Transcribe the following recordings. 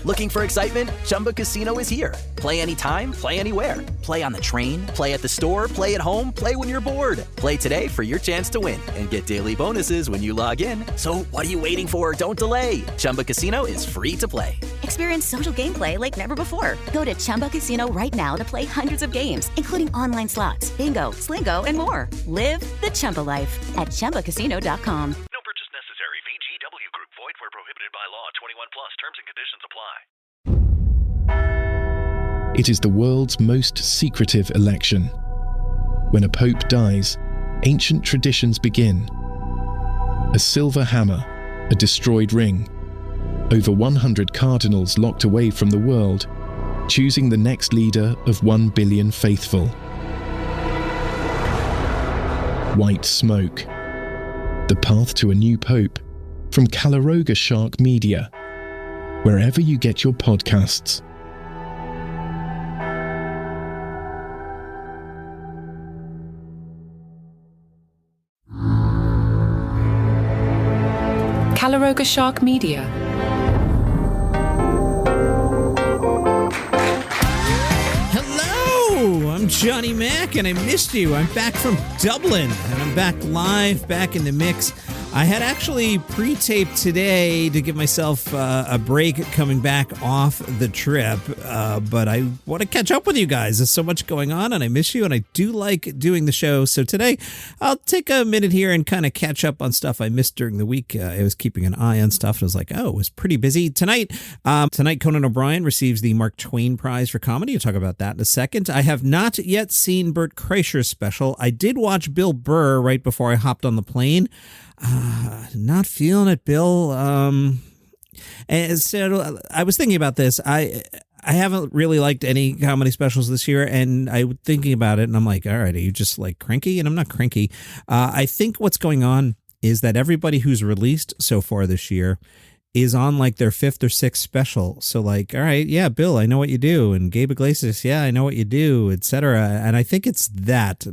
Looking for excitement? Chumba Casino is here. Play anytime, play anywhere. Play on the train, play at the store, play at home, play when you're bored. Play today for your chance to win and get daily bonuses when you log in. So what are you waiting for? Don't delay. Chumba Casino is free to play. Experience social gameplay like never before. Go to Chumba Casino right now to play hundreds of games, including online slots, bingo, Slingo, and more. Live the Chumba life at ChumbaCasino.com. No purchase necessary. VGW Group. Void where prohibited by law. 21 plus. Terms and conditions apply. It is the world's most secretive election. When a pope dies, ancient traditions begin. A silver hammer, a destroyed ring, over 100 cardinals locked away from the world, choosing the next leader of 1 billion faithful. White smoke. The path to a new pope, from Calaroga Shark Media, wherever you get your podcasts. Calaroga Shark Media. Hello, I'm Johnny Mack, and I missed you. I'm back from Dublin, and I'm back live, back in the mix. I had actually pre-taped today to give myself a break coming back off the trip, but I want to catch up with you guys. There's so much going on, and I miss you, and I do like doing the show. So today, I'll take a minute here and kind of catch up on stuff I missed during the week. I was keeping an eye on stuff, and I was like, oh, it was pretty busy. Tonight, Conan O'Brien receives the Mark Twain Prize for Comedy. I'll talk about that in a second. I have not yet seen Bert Kreischer's special. I did watch Bill Burr right before I hopped on the plane. Not feeling it, Bill. And so I was thinking about this. I haven't really liked any comedy specials this year, and I was thinking about it, and I'm like, all right, are you just like cranky? And I'm not cranky. I think what's going on is that everybody who's released so far this year is on like their 5th or 6th special. So like, all right, yeah, Bill, I know what you do. And Gabe Iglesias, yeah, I know what you do, etc. And I think it's that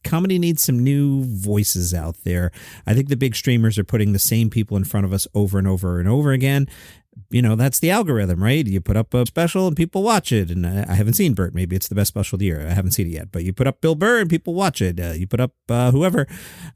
comedy needs some new voices out there. I think the big streamers are putting the same people in front of us over and over and over again. You know, that's the algorithm, right? You put up a special and people watch it. And I haven't seen Bert. Maybe it's the best special of the year. I haven't seen it yet. But you put up Bill Burr and people watch it. You put up whoever.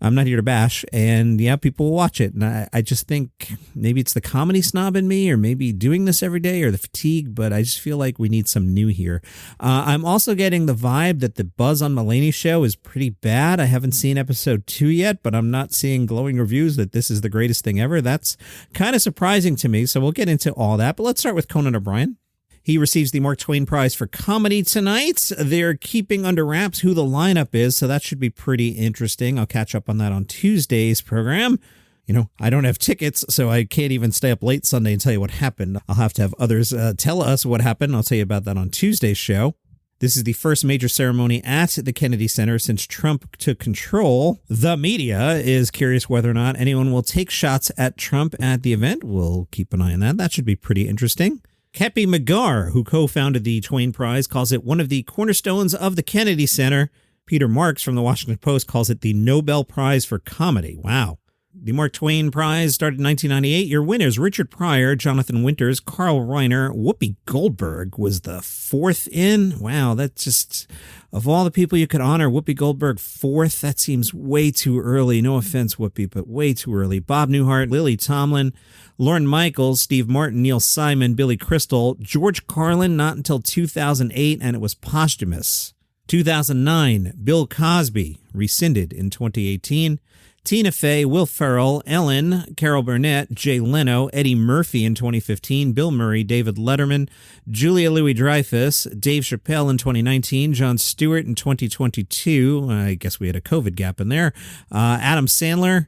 I'm not here to bash. And yeah, people will watch it. And I just think maybe it's the comedy snob in me, or maybe doing this every day, or the fatigue. But I just feel like we need some new here. I'm also getting the vibe that the buzz on Mulaney's show is pretty bad. I haven't seen episode 2 yet, but I'm not seeing glowing reviews that this is the greatest thing ever. That's kind of surprising to me. So we'll get into all that, but let's start with Conan O'Brien. He receives the Mark Twain Prize for Comedy tonight. They're keeping under wraps who the lineup is, so that should be pretty interesting. I'll catch up on that on Tuesday's program. You know, I don't have tickets, so I can't even stay up late Sunday and tell you what happened. I'll have to have others tell us what happened. I'll tell you about that on Tuesday's show. This is the first major ceremony at the Kennedy Center since Trump took control. The media is curious whether or not anyone will take shots at Trump at the event. We'll keep an eye on that. That should be pretty interesting. Kepi Magar, who co-founded the Twain Prize, calls it one of the cornerstones of the Kennedy Center. Peter Marks from the Washington Post calls it the Nobel Prize for Comedy. Wow. The Mark Twain Prize started in 1998. Your winners, Richard Pryor, Jonathan Winters, Carl Reiner, Whoopi Goldberg was the 4th in. Wow, that's just, of all the people you could honor, Whoopi Goldberg 4th, that seems way too early. No offense, Whoopi, but way too early. Bob Newhart, Lily Tomlin, Lorne Michaels, Steve Martin, Neil Simon, Billy Crystal, George Carlin, not until 2008, and it was posthumous. 2009, Bill Cosby, rescinded in 2018. Tina Fey, Will Ferrell, Ellen, Carol Burnett, Jay Leno, Eddie Murphy in 2015, Bill Murray, David Letterman, Julia Louis-Dreyfus, Dave Chappelle in 2019, Jon Stewart in 2022. I guess we had a COVID gap in there. Adam Sandler,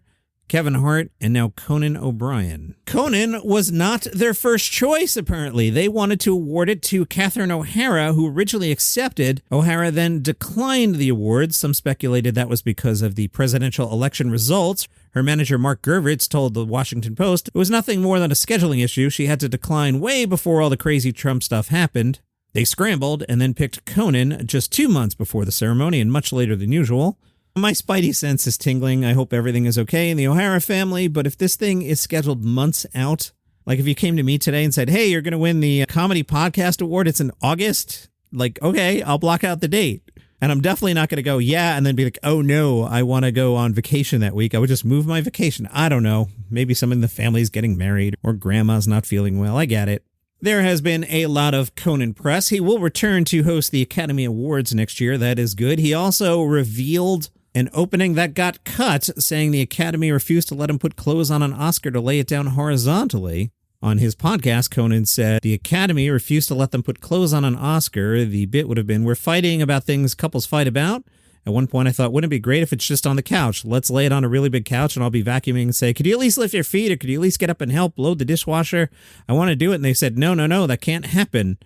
Kevin Hart, and now Conan O'Brien. Conan was not their first choice, apparently. They wanted to award it to Catherine O'Hara, who originally accepted. O'Hara then declined the award. Some speculated that was because of the presidential election results. Her manager, Mark Gervitz, told the Washington Post it was nothing more than a scheduling issue. She had to decline way before all the crazy Trump stuff happened. They scrambled and then picked Conan just 2 months before the ceremony and much later than usual. My spidey sense is tingling. I hope everything is okay in the O'Hara family, but if this thing is scheduled months out, Like if you came to me today and said, hey, you're going to win the Comedy Podcast Award, it's in August. Like, okay, I'll block out the date. And I'm definitely not going to go, yeah, and then be like, oh no, I want to go on vacation that week. I would just move my vacation. I don't know. Maybe someone in the family's getting married or grandma's not feeling well. I get it. There has been a lot of Conan press. He will return to host the Academy Awards next year. That is good. He also revealed an opening that got cut, saying the Academy refused to let him put clothes on an Oscar to lay it down horizontally. On his podcast, Conan said the Academy refused to let them put clothes on an Oscar. The bit would have been, we're fighting about things couples fight about. At one point, I thought, wouldn't it be great if it's just on the couch? Let's lay it on a really big couch and I'll be vacuuming and say, could you at least lift your feet or could you at least get up and help load the dishwasher? I want to do it. And they said, no, that can't happen.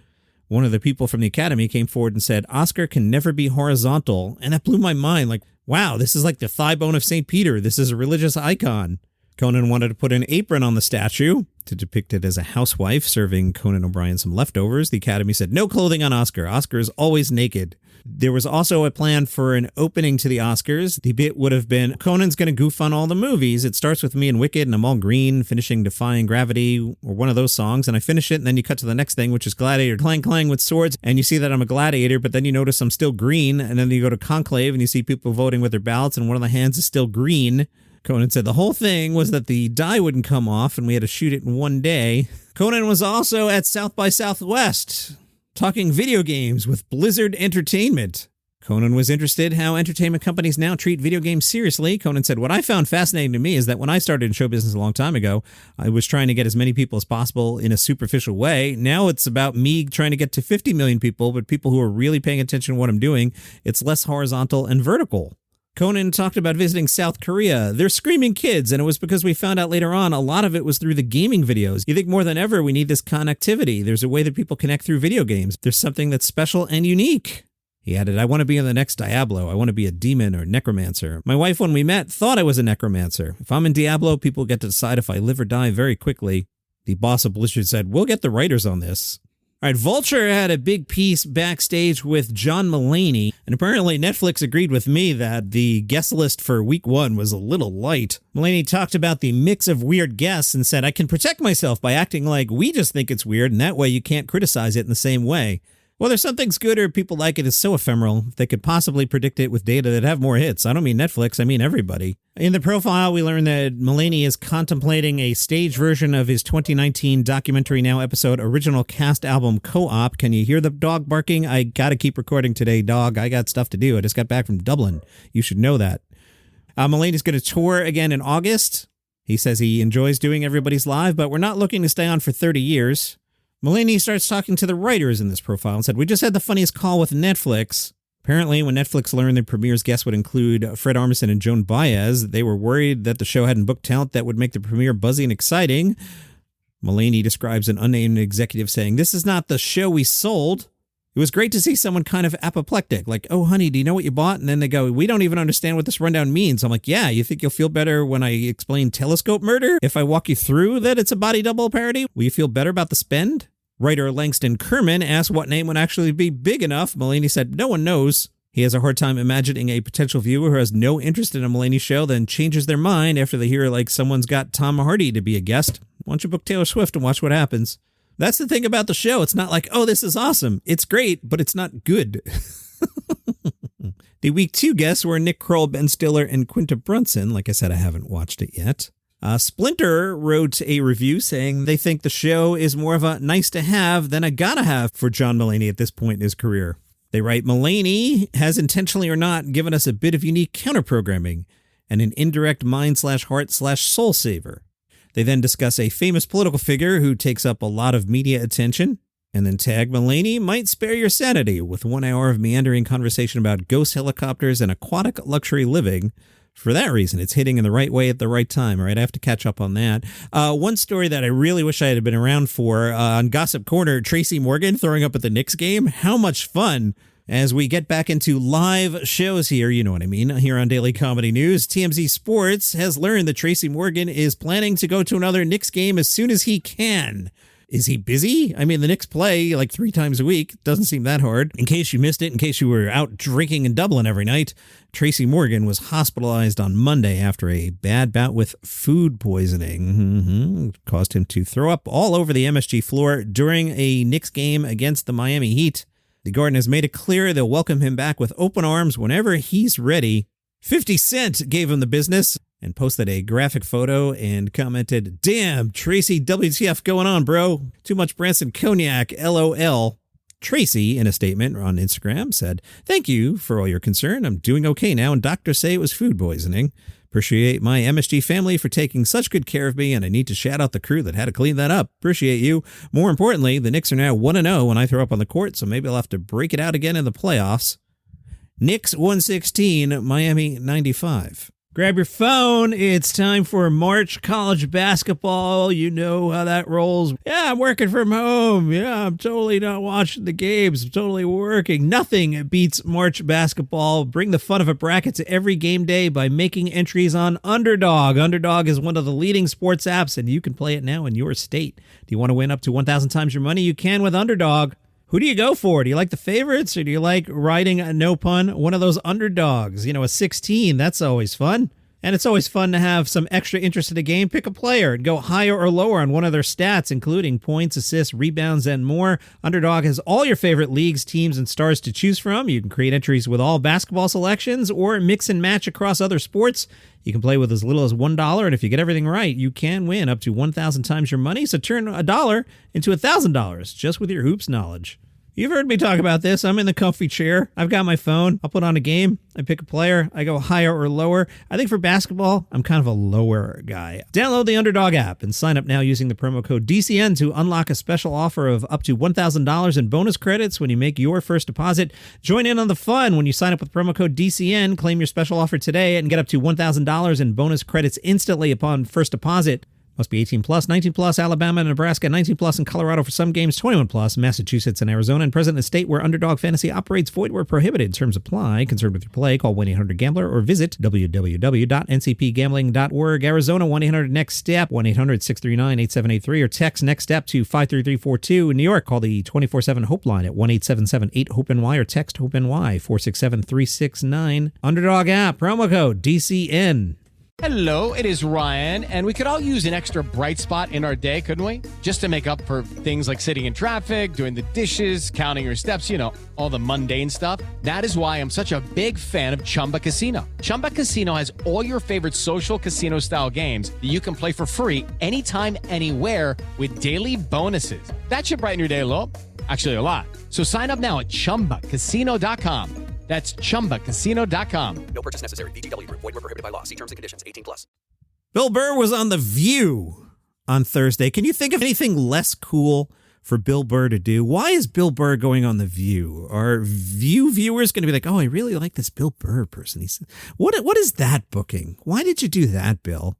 One of the people from the Academy came forward and said, Oscar can never be horizontal. And that blew my mind. Like, wow, this is like the thigh bone of St. Peter. This is a religious icon. Conan wanted to put an apron on the statue to depict it as a housewife serving Conan O'Brien some leftovers. The Academy said, no clothing on Oscar. Oscar is always naked. There was also a plan for an opening to the Oscars. The bit would have been, Conan's going to goof on all the movies. It starts with me and Wicked, and I'm all green, finishing Defying Gravity, or one of those songs, and I finish it, and then you cut to the next thing, which is Gladiator, clang, clang with swords, and you see that I'm a gladiator, but then you notice I'm still green, and then you go to Conclave, and you see people voting with their ballots, and one of the hands is still green. Conan said the whole thing was that the die wouldn't come off, and we had to shoot it in one day. Conan was also at South by Southwest, talking video games with Blizzard Entertainment. Conan was interested how entertainment companies now treat video games seriously. Conan said, what I found fascinating to me is that when I started in show business a long time ago, I was trying to get as many people as possible in a superficial way. Now it's about me trying to get to 50 million people, but people who are really paying attention to what I'm doing. It's less horizontal and vertical. Conan talked about visiting South Korea. They're screaming kids, and it was because we found out later on a lot of it was through the gaming videos. You think more than ever we need this connectivity. There's a way that people connect through video games. There's something that's special and unique. He added, I want to be in the next Diablo. I want to be a demon or necromancer. My wife, when we met, thought I was a necromancer. If I'm in Diablo, people get to decide if I live or die very quickly. The boss of Blizzard said, we'll get the writers on this. All right, Vulture had a big piece backstage with John Mulaney, and apparently Netflix agreed with me that the guest list for week 1 was a little light. Mulaney talked about the mix of weird guests and said, I can protect myself by acting like we just think it's weird, and that way you can't criticize it in the same way. Whether something's good or people like it is so ephemeral, they could possibly predict it with data that have more hits. I don't mean Netflix, I mean everybody. In the profile, we learned that Mulaney is contemplating a stage version of his 2019 Documentary Now episode original cast album Co-op. Can you hear the dog barking? I gotta keep recording today, dog. I got stuff to do. I just got back from Dublin. You should know that. Mulaney's going to tour again in August. He says he enjoys doing Everybody's Live, but we're not looking to stay on for 30 years. Mulaney starts talking to the writers in this profile and said, we just had the funniest call with Netflix. Apparently, when Netflix learned the premiere's guests would include Fred Armisen and Joan Baez, they were worried that the show hadn't booked talent that would make the premiere buzzy and exciting. Mulaney describes an unnamed executive saying, this is not the show we sold. It was great to see someone kind of apoplectic, like, oh, honey, do you know what you bought? And then they go, we don't even understand what this rundown means. I'm like, yeah, you think you'll feel better when I explain Telescope Murder? If I walk you through that it's a body double parody, will you feel better about the spend? Writer Langston Kerman asked what name would actually be big enough. Mulaney said, no one knows. He has a hard time imagining a potential viewer who has no interest in a Mulaney show, then changes their mind after they hear like someone's got Tom Hardy to be a guest. Why don't you book Taylor Swift and watch what happens? That's the thing about the show. It's not like, oh, this is awesome. It's great, but it's not good. The week 2 guests were Nick Kroll, Ben Stiller, and Quinta Brunson. Like I said, I haven't watched it yet. Splinter wrote a review saying they think the show is more of a nice to have than a gotta have for John Mulaney at this point in his career. They write, Mulaney has intentionally or not given us a bit of unique counter-programming and an indirect mind/heart/soul saver. They then discuss a famous political figure who takes up a lot of media attention, and then tag Mulaney might spare your sanity with 1 hour of meandering conversation about ghost helicopters and aquatic luxury living. For that reason, it's hitting in the right way at the right time, right? I have to catch up on that. One story that I really wish I had been around for, on Gossip Corner, Tracy Morgan throwing up at the Knicks game. How much fun! As we get back into live shows here, you know what I mean, here on Daily Comedy News, TMZ Sports has learned that Tracy Morgan is planning to go to another Knicks game as soon as he can. Is he busy? I mean, the Knicks play like 3 times a week. Doesn't seem that hard. In case you missed it, in case you were out drinking in Dublin every night, Tracy Morgan was hospitalized on Monday after a bad bout with food poisoning. Caused him to throw up all over the MSG floor during a Knicks game against the Miami Heat. The Garden has made it clear they'll welcome him back with open arms whenever he's ready. 50 Cent gave him the business and posted a graphic photo and commented, "Damn, Tracy, WTF going on, bro? Too much Branson cognac, LOL." Tracy, in a statement on Instagram, said, "Thank you for all your concern. I'm doing okay now, and doctors say it was food poisoning. Appreciate my MSG family for taking such good care of me, and I need to shout out the crew that had to clean that up. Appreciate you. More importantly, the Knicks are now 1-0 when I throw up on the court, so maybe I'll have to break it out again in the playoffs." Knicks 116, Miami 95. Grab your phone. It's time for March college basketball. You know how that rolls. Yeah, I'm working from home. Yeah, I'm totally not watching the games. I'm totally working. Nothing beats March basketball. Bring the fun of a bracket to every game day by making entries on Underdog. Underdog is one of the leading sports apps, and you can play it now in your state. Do you want to win up to 1,000 times your money? You can with Underdog. Who do you go for? Do you like the favorites, or do you like riding, no pun, one of those underdogs? You know, a 16, that's always fun. And it's always fun to have some extra interest in a game. Pick a player and go higher or lower on one of their stats, including points, assists, rebounds, and more. Underdog has all your favorite leagues, teams, and stars to choose from. You can create entries with all basketball selections or mix and match across other sports. You can play with as little as $1, and if you get everything right, you can win up to 1,000 times your money. So turn $1 into $1,000 just with your hoops knowledge. You've heard me talk about this. I'm in the comfy chair. I've got my phone. I'll put on a game. I pick a player. I go higher or lower. I think for basketball, I'm kind of a lower guy. Download the Underdog app and sign up now using the promo code DCN to unlock a special offer of up to $1,000 in bonus credits when you make your first deposit. Join in on the fun when you sign up with promo code DCN. Claim your special offer today and get up to $1,000 in bonus credits instantly upon first deposit. Must be 18 plus, 19 plus, Alabama and Nebraska, 19 plus in Colorado for some games, 21 plus, Massachusetts and Arizona, and present in a state where Underdog Fantasy operates. Void where prohibited. Terms apply. Concerned with your play, call 1-800-GAMBLER or visit www.ncpgambling.org. Arizona, 1-800-NEXT-STEP, 1-800-639-8783, or text NEXT STEP to 53342. In New York, call the 24/7 HOPE line at 1-877-8-HOPE-NY or text HOPE-NY 467-369. Underdog app, promo code DCN. Hello, it is Ryan, and we could all use an extra bright spot in our day, couldn't we? Just to make up for things like sitting in traffic, doing the dishes, counting your steps, you know, all the mundane stuff. That is why I'm such a big fan of Chumba Casino. Chumba Casino has all your favorite social casino-style games that you can play for free anytime, anywhere with daily bonuses. That should brighten your day a little. Actually, a lot. So sign up now at ChumbaCasino.com. That's ChumbaCasino.com. No purchase necessary. VGW Group. Void where prohibited by law. See terms and conditions. 18 plus. Bill Burr was on The View on Thursday. Can you think of anything less cool for Bill Burr to do? Why is Bill Burr going on The View? Are View viewers going to be like, oh, I really like this Bill Burr person? What is that booking? Why did you do that, Bill?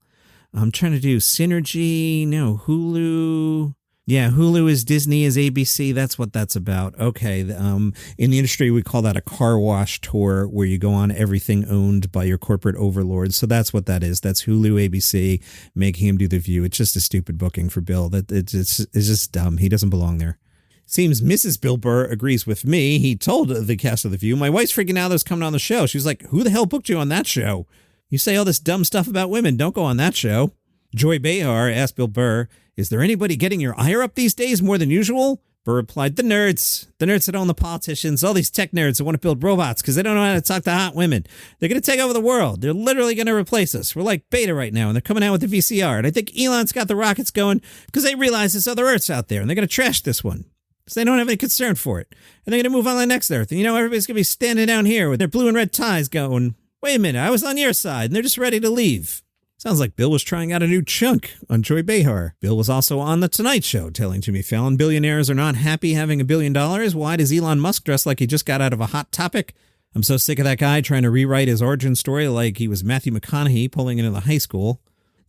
I'm trying to do Synergy. No, Hulu. Yeah, Hulu is Disney is ABC. That's what that's about. Okay. In the industry, we call that a car wash tour where you go on everything owned by your corporate overlords. So that's what that is. That's Hulu, ABC, making him do The View. It's just a stupid booking for Bill. It's just dumb. He doesn't belong there. Seems Mrs. Bill Burr agrees with me. He told the cast of The View, my wife's freaking out that it's coming on the show. She was like, who the hell booked you on that show? You say all this dumb stuff about women. Don't go on that show. Joy Behar asked Bill Burr, is there anybody getting your ire up these days more than usual? Burr replied, the nerds that own the politicians, all these tech nerds that want to build robots because they don't know how to talk to hot women. They're going to take over the world. They're literally going to replace us. We're like beta right now, and they're coming out with the VCR. And I think Elon's got the rockets going because they realize there's other Earths out there, and they're going to trash this one because they don't have any concern for it. And they're going to move on to the next Earth. And, you know, everybody's going to be standing down here with their blue and red ties going, wait a minute, I was on your side, and they're just ready to leave. Sounds like Bill was trying out a new chunk on Joy Behar. Bill was also on The Tonight Show telling Jimmy Fallon billionaires are not happy having $1 billion. Why does Elon Musk dress like he just got out of a Hot Topic? I'm so sick of that guy trying to rewrite his origin story like he was Matthew McConaughey pulling into the high school.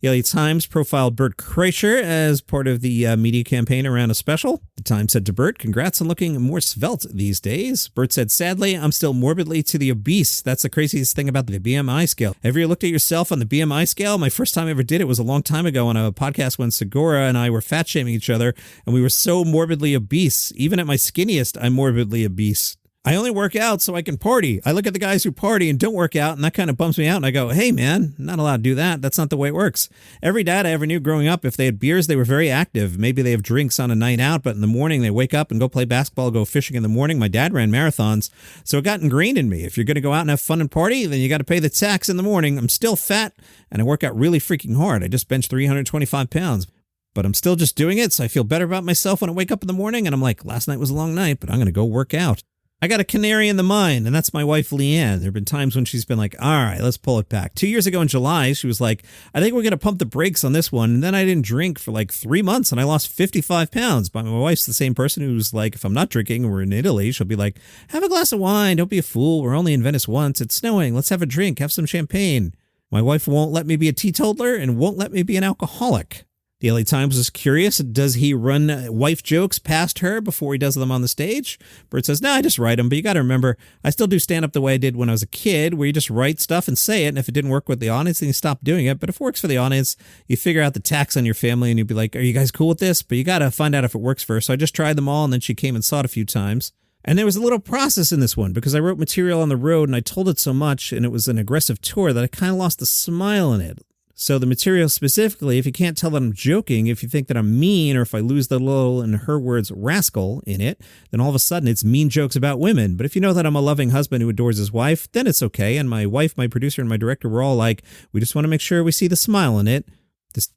The LA Times profiled Bert Kreischer as part of the media campaign around a special. The Times said to Bert, "Congrats on looking more svelte these days." Bert said, "Sadly, I'm still morbidly to the obese. That's the craziest thing about the BMI scale. Have you looked at yourself on the BMI scale? My first time I ever did it was a long time ago on a podcast when Segura and I were fat shaming each other, and we were so morbidly obese. Even at my skinniest, I'm morbidly obese. I only work out so I can party. I look at the guys who party and don't work out, and that kind of bums me out. And I go, hey, man, I'm not allowed to do that. That's not the way it works. Every dad I ever knew growing up, if they had beers, they were very active. Maybe they have drinks on a night out, but in the morning they wake up and go play basketball, go fishing in the morning. My dad ran marathons, so it got ingrained in me. If you're going to go out and have fun and party, then you got to pay the tax in the morning. I'm still fat, and I work out really freaking hard. I just benched 325 pounds. But I'm still just doing it, so I feel better about myself when I wake up in the morning, and I'm like, last night was a long night, but I'm going to go work out. I got a canary in the mine, and that's my wife, Leanne. There have been times when she's been like, all right, let's pull it back. 2 years ago in July, she was like, I think we're going to pump the brakes on this one. And then I didn't drink for like 3 months, and I lost 55 pounds. But my wife's the same person who's like, if I'm not drinking, we're in Italy, she'll be like, have a glass of wine. Don't be a fool. We're only in Venice once. It's snowing. Let's have a drink. Have some champagne. My wife won't let me be a teetotaler and won't let me be an alcoholic. The LA Times was curious, does he run wife jokes past her before he does them on the stage? Bert says, no, I just write them. But you got to remember, I still do stand-up the way I did when I was a kid, where you just write stuff and say it. And if it didn't work with the audience, then you stop doing it. But if it works for the audience, you figure out the tax on your family and you'd be like, are you guys cool with this? But you got to find out if it works first. So I just tried them all, and then she came and saw it a few times. And there was a little process in this one because I wrote material on the road and I told it so much and it was an aggressive tour that I kind of lost the smile in it. So the material specifically, if you can't tell that I'm joking, if you think that I'm mean, or if I lose the little, in her words, rascal in it, then all of a sudden it's mean jokes about women. But if you know that I'm a loving husband who adores his wife, then it's okay. And my wife, my producer, and my director were all like, we just want to make sure we see the smile in it.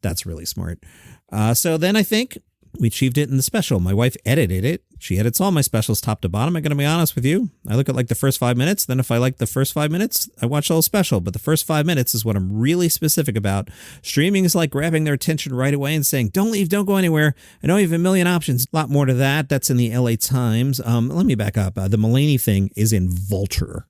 That's really smart. So then I think we achieved it in the special. My wife edited it. She edits all my specials top to bottom. I'm going to be honest with you. I look at like the first 5 minutes. Then if I like the first 5 minutes, I watch the whole special. But the first 5 minutes is what I'm really specific about. Streaming is like grabbing their attention right away and saying, don't leave, don't go anywhere. I know you have a million options. A lot more to that. That's in the LA Times. Let me back up. The Mulaney thing is in Vulture.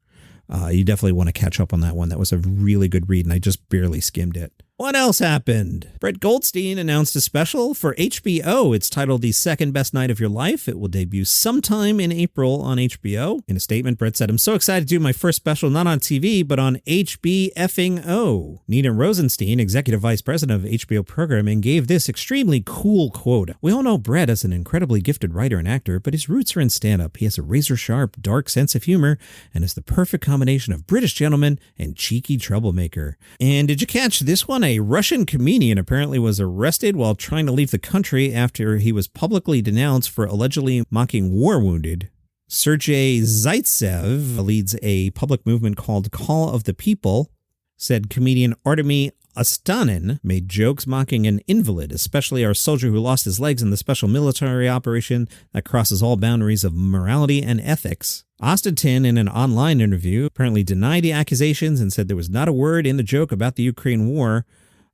You definitely want to catch up on that one. That was a really good read, and I just barely skimmed it. What else happened? Brett Goldstein announced a special for HBO. It's titled The Second Best Night of Your Life. It will debut sometime in April on HBO. In a statement, Brett said, I'm so excited to do my first special not on TV, but on HBO. Nina Rosenstein, Executive Vice President of HBO Programming, gave this extremely cool quote. We all know Brett as an incredibly gifted writer and actor, but his roots are in stand-up. He has a razor-sharp, dark sense of humor and is the perfect combination of British gentleman and cheeky troublemaker. And did you catch this one? A Russian comedian apparently was arrested while trying to leave the country after he was publicly denounced for allegedly mocking war wounded. Sergei Zaitsev leads a public movement called Call of the People, said comedian Artemy Astanin made jokes mocking an invalid, especially our soldier who lost his legs in the special military operation that crosses all boundaries of morality and ethics. Ostatin, in an online interview, apparently denied the accusations and said there was not a word in the joke about the Ukraine war.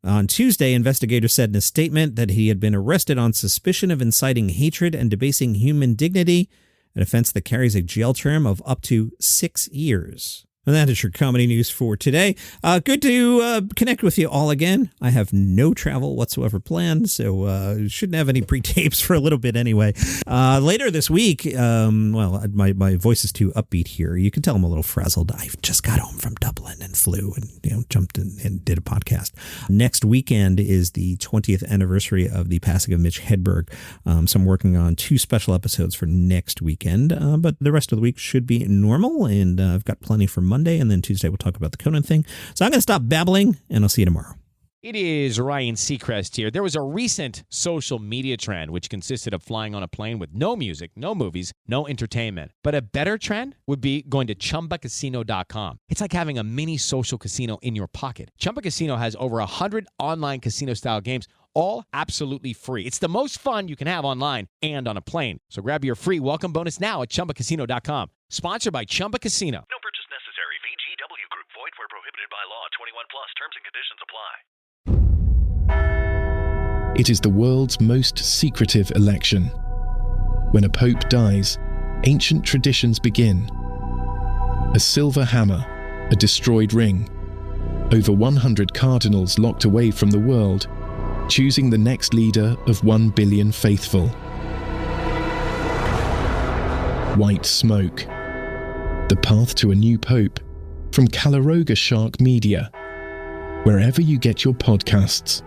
On Tuesday, investigators said in a statement that he had been arrested on suspicion of inciting hatred and debasing human dignity, an offense that carries a jail term of up to 6 years. And that is your comedy news for today. Good to connect with you all again. I have no travel whatsoever planned, so shouldn't have any pre-tapes for a little bit anyway. Later this week, my voice is too upbeat here. You can tell I'm a little frazzled. I just got home from Dublin and flew and jumped in and did a podcast. Next weekend is the 20th anniversary of the passing of Mitch Hedberg. So I'm working on 2 special episodes for next weekend, but the rest of the week should be normal, and I've got plenty for Monday, and then Tuesday we'll talk about the Conan thing. So I'm going to stop babbling, and I'll see you tomorrow. It is Ryan Seacrest here. There was a recent social media trend which consisted of flying on a plane with no music, no movies, no entertainment. But a better trend would be going to ChumbaCasino.com. It's like having a mini social casino in your pocket. Chumba Casino has over 100 online casino-style games, all absolutely free. It's the most fun you can have online and on a plane. So grab your free welcome bonus now at ChumbaCasino.com. Sponsored by Chumba Casino. No purchase necessary. VGW Group. Void where prohibited by law. 21 plus. Terms and conditions apply. It is the world's most secretive election. When a pope dies, ancient traditions begin. A silver hammer, a destroyed ring, over 100 cardinals locked away from the world, choosing the next leader of 1 billion faithful. White Smoke. The Path to a New Pope, from Calaroga Shark Media, wherever you get your podcasts.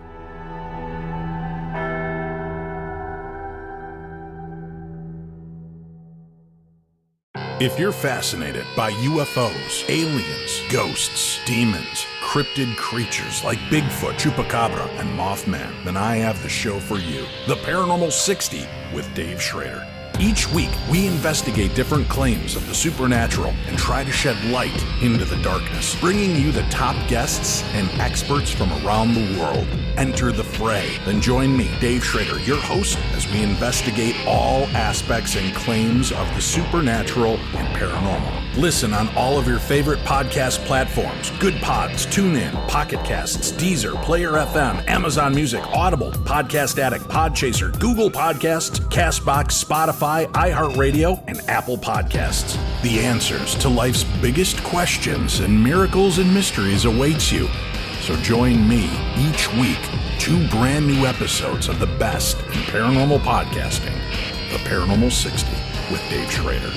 If you're fascinated by UFOs, aliens, ghosts, demons, cryptid creatures like Bigfoot, Chupacabra, and Mothman, then I have the show for you, The Paranormal 60 with Dave Schrader. Each week, we investigate different claims of the supernatural and try to shed light into the darkness, bringing you the top guests and experts from around the world. Enter the fray. Then join me, Dave Schrader, your host, as we investigate all aspects and claims of the supernatural and paranormal. Listen on all of your favorite podcast platforms: Good Pods, TuneIn, Pocket Casts, Deezer, Player FM, Amazon Music, Audible, Podcast Addict, Podchaser, Google Podcasts, Castbox, Spotify, iHeartRadio, and Apple Podcasts. The answers to life's biggest questions and miracles and mysteries awaits you. So join me each week, 2 brand new episodes of the best in paranormal podcasting, The Paranormal 60 with Dave Schrader.